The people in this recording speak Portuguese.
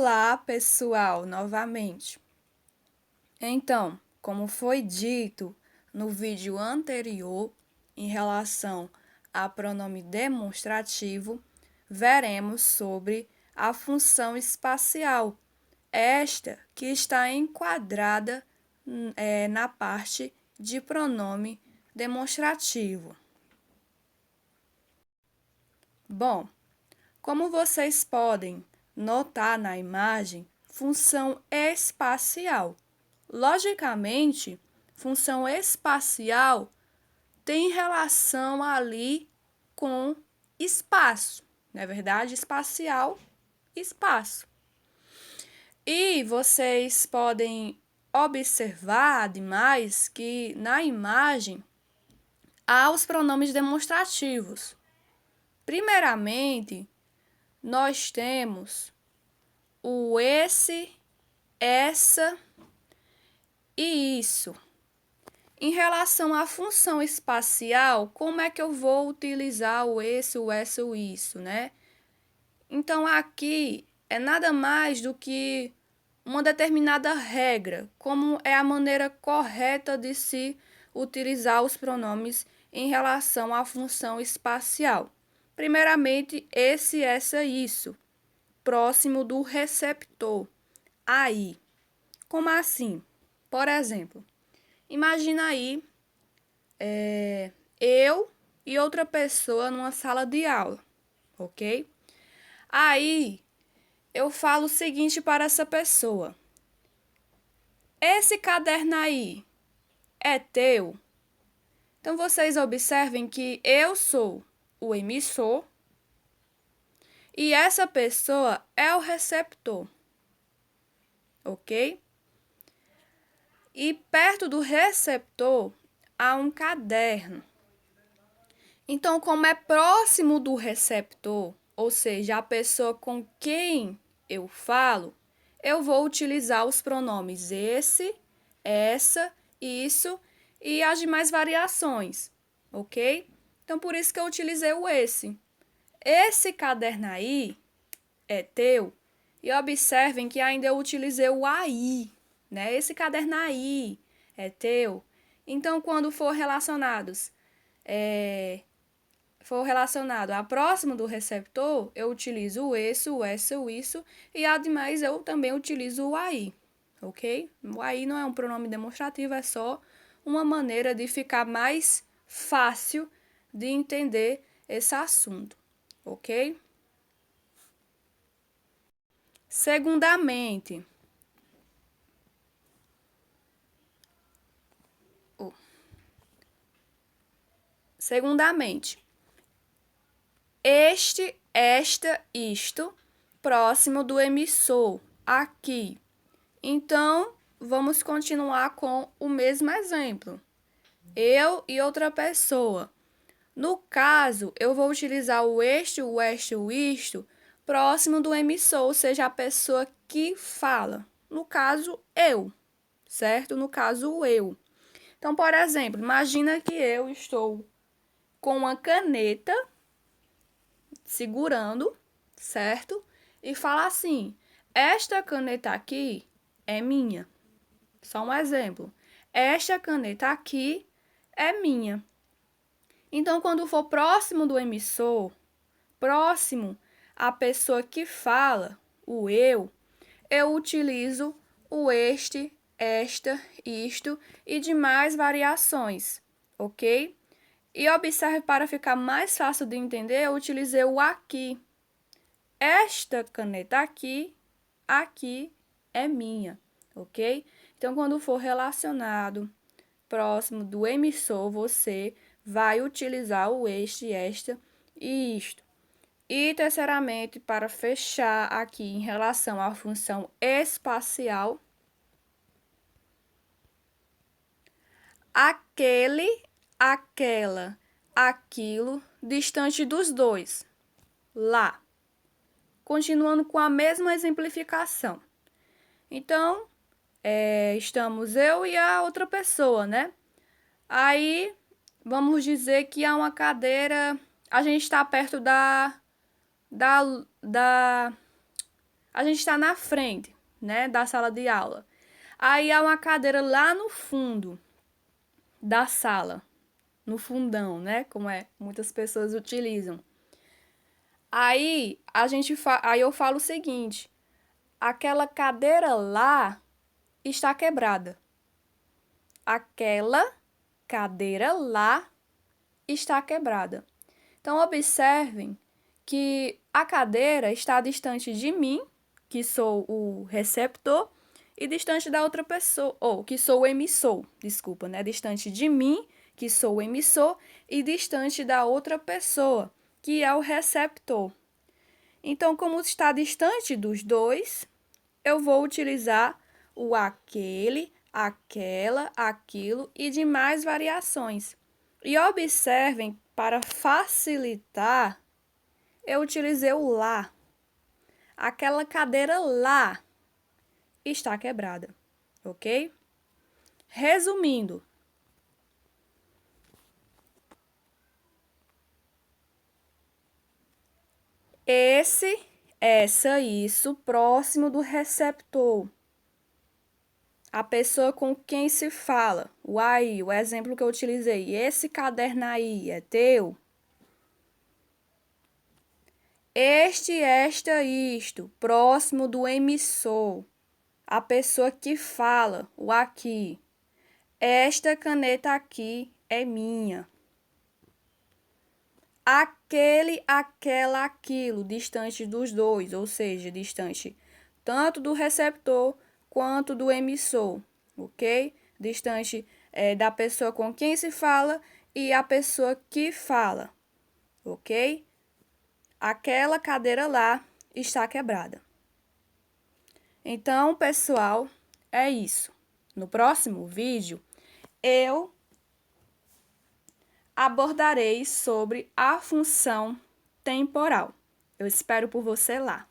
Olá, pessoal, novamente. Então, como foi dito no vídeo anterior, em relação a pronome demonstrativo, veremos sobre a função espacial, esta que está enquadrada na parte de pronome demonstrativo. Bom, como vocês podem notar na imagem, função espacial. Logicamente, função espacial tem relação ali com espaço, não é verdade? Espacial, espaço. E vocês podem observar, ademais, que na imagem há os pronomes demonstrativos. Primeiramente, nós temos o esse, essa e isso. Em relação à função espacial, como é que eu vou utilizar o esse, o essa, o isso, né? Então, aqui é nada mais do que uma determinada regra, como é a maneira correta de se utilizar os pronomes em relação à função espacial. Primeiramente, esse, essa, isso, próximo do receptor, aí. Como assim? Por exemplo, imagina aí eu e outra pessoa numa sala de aula, ok? Aí eu falo o seguinte para essa pessoa: esse caderno aí é teu? Então vocês observem que eu sou o emissor e essa pessoa é o receptor, ok? E perto do receptor há um caderno. Então, como é próximo do receptor, ou seja, a pessoa com quem eu falo, eu vou utilizar os pronomes esse, essa, isso e as demais variações, ok? Então, por isso que eu utilizei o esse. Esse caderno aí é teu? E observem que ainda eu utilizei o aí, né? Esse caderno aí é teu? Então, quando for relacionado a próximo do receptor, eu utilizo o esse, o essa, o isso, e ademais eu também utilizo o aí, ok? O aí não é um pronome demonstrativo, é só uma maneira de ficar mais fácil de entender esse assunto, ok? Segundamente, segundamente, este, esta, isto, próximo do emissor, aqui. Então, vamos continuar com o mesmo exemplo. Eu e outra pessoa. No caso, eu vou utilizar o este, o esta, o isto, próximo do emissor, ou seja, a pessoa que fala. No caso, eu, certo? No caso, eu. Então, por exemplo, imagina que eu estou com uma caneta segurando, certo? E fala assim: esta caneta aqui é minha. Só um exemplo. Esta caneta aqui é minha. Então, quando for próximo do emissor, próximo à pessoa que fala, o eu utilizo o este, esta, isto e demais variações, ok? E observe, para ficar mais fácil de entender, eu utilizei o aqui. Esta caneta aqui, aqui é minha, ok? Então, quando for relacionado próximo do emissor, você vai utilizar o este, esta e isto. E, terceiramente, para fechar aqui em relação à função espacial, aquele, aquela, aquilo, distante dos dois, lá. Continuando com a mesma exemplificação. Então, estamos eu e a outra pessoa, né? Aí, vamos dizer que há uma cadeira, a gente está perto da A gente está na frente, né, da sala de aula. Aí há uma cadeira lá no fundo da sala, no fundão, né, como muitas pessoas utilizam. Aí aí eu falo o seguinte: aquela cadeira lá está quebrada. Aquela cadeira lá está quebrada. Então observem que a cadeira está distante de mim, que sou o receptor, e distante da outra pessoa, ou que sou o emissor, desculpa, né? Distante de mim, que sou o emissor, e distante da outra pessoa, que é o receptor. Então, como está distante dos dois, eu vou utilizar o aquele, aquela, aquilo e demais variações. E observem, para facilitar, eu utilizei o lá. Aquela cadeira lá está quebrada, ok? Resumindo, esse, essa, isso, próximo do receptor. A pessoa com quem se fala. O aí, o exemplo que eu utilizei. Esse caderno aí é teu? Este, esta, isto, próximo do emissor. A pessoa que fala, o aqui. Esta caneta aqui é minha. Aquele, aquela, aquilo, distante dos dois, ou seja, distante tanto do receptor quanto do emissor, ok? Distante da pessoa com quem se fala e a pessoa que fala, ok? Aquela cadeira lá está quebrada. Então, pessoal, é isso. No próximo vídeo, eu abordarei sobre a função temporal. Eu espero por você lá.